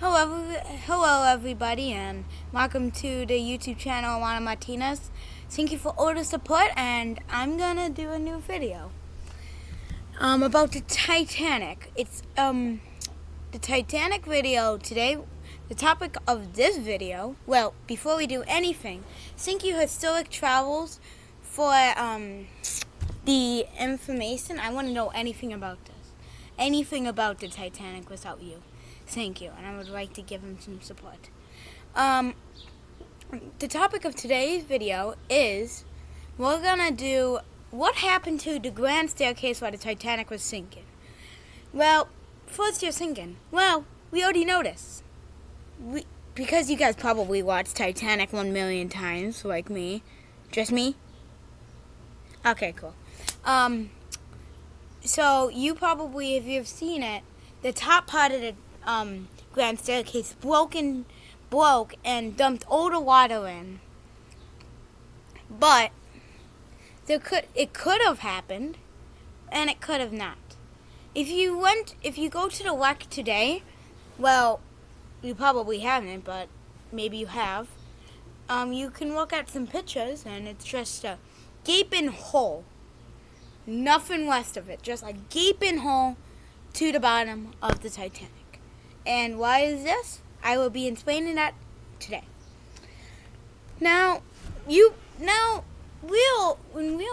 Hello everybody, and welcome to the YouTube channel Juana Martinez. Thank you for all the support, and I'm gonna do a new video about the Titanic. It's the Titanic video today. The topic of this video, well, before we do anything, thank you Historic Travels for the information. I want to know anything about this, anything about the Titanic without you. Thank you, and I would like to give him some support. The topic of today's video is we're gonna do what happened to the grand staircase while the Titanic was sinking. Well, first you're sinking. Well, we already know this. Because you guys probably watched Titanic 1 million times, like me. Just me? Okay, cool. So you probably, if you've seen it, the top part of the grand staircase broke and dumped all the water in. But it could have happened, and it could have not. If you go to the wreck today, well, you probably haven't, but maybe you have. You can look at some pictures, and it's just a gaping hole. Nothing west of it, just a gaping hole to the bottom of the Titanic. And why is this? I will be explaining that today. Now, in real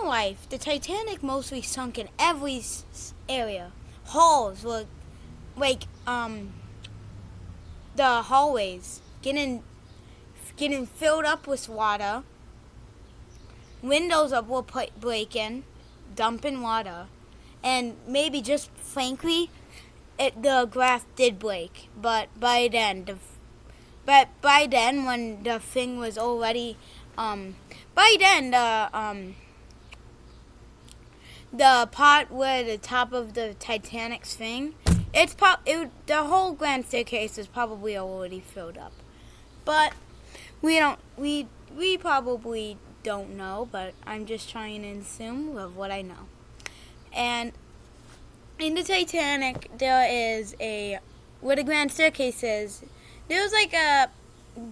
life, the Titanic mostly sunk in every area. Halls were like the hallways getting filled up with water. Windows were breaking, dumping water, and maybe just frankly, the glass did break. But by then, when the thing was already, the part where the top of the Titanic's thing, the whole grand staircase is probably already filled up. But we probably don't know, but I'm just trying to assume of what I know. And in the Titanic, there is where the grand staircase is, there's like a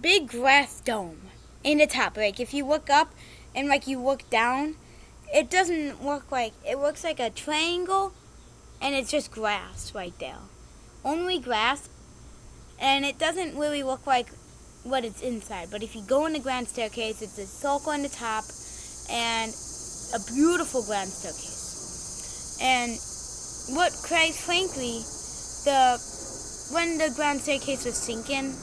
big glass dome in the top. Like if you look up and like you look down, it doesn't look like, it looks like a triangle, and it's just glass right there. Only glass, and it doesn't really look like what it's inside. But if you go in the grand staircase, it's a circle on the top and a beautiful grand staircase. And quite frankly, when the grand staircase was sinking,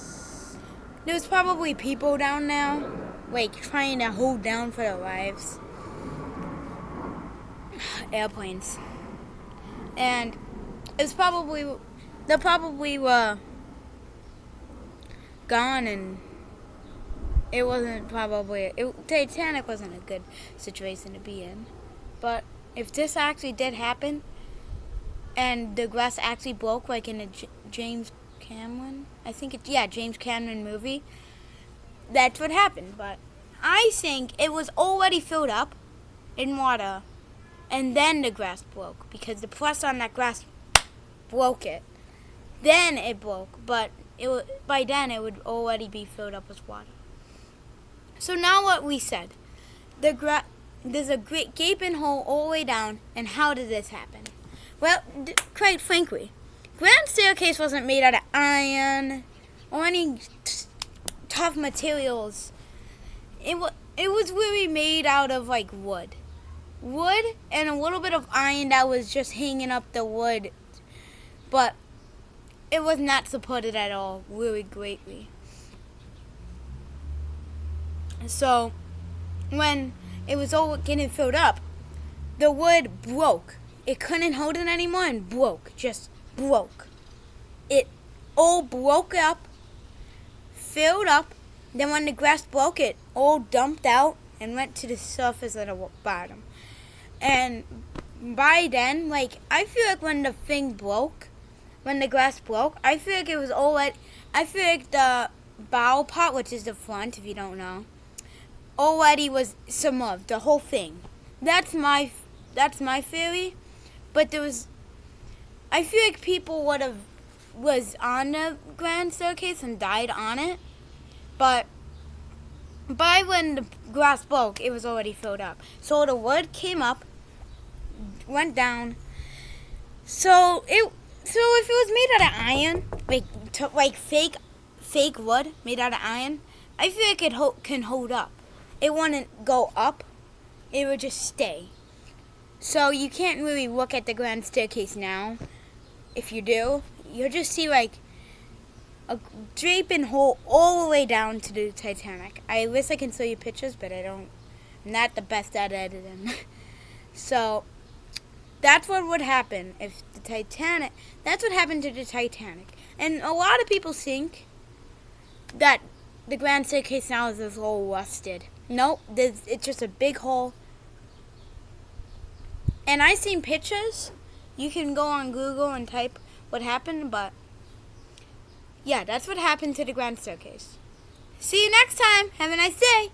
there was probably people down there, like trying to hold down for their lives. Airplanes. And they probably were gone, and Titanic wasn't a good situation to be in. But if this actually did happen, and the glass actually broke, like in a James Cameron movie, that's what happened. But I think it was already filled up in water, and then the glass broke, because the press on that glass broke it. Then it broke, but by then it would already be filled up with water. So now what we said, there's a great gaping hole all the way down, and how did this happen? Well, quite frankly, grand staircase wasn't made out of iron or any tough materials. It was really made out of like wood and a little bit of iron that was just hanging up the wood, but it was not supported at all, really greatly. So when it was all getting filled up, the wood broke. It couldn't hold it anymore and just broke. It all broke up, filled up. Then when the glass broke, it all dumped out and went to the surface at the bottom. And by then, like, I feel like when the glass broke, I feel like the bow part, which is the front, if you don't know, already was submerged, the whole thing. That's my theory. But I feel like people would have was on the grand staircase and died on it, but by when the glass broke, it was already filled up. So the wood came up, went down. So if it was made out of iron, like fake wood made out of iron, I feel like it can hold up. It wouldn't go up. It would just stay. So you can't really look at the grand staircase now. If you do, you'll just see like a draping hole all the way down to the Titanic. I wish I can show you pictures, but I don't. I'm not the best at editing. So that's what would happen if the Titanic. That's what happened to the Titanic. And a lot of people think that the grand staircase now is all rusted. Nope, it's just a big hole. And I've seen pictures. You can go on Google and type what happened, but yeah, that's what happened to the grand staircase. See you next time. Have a nice day.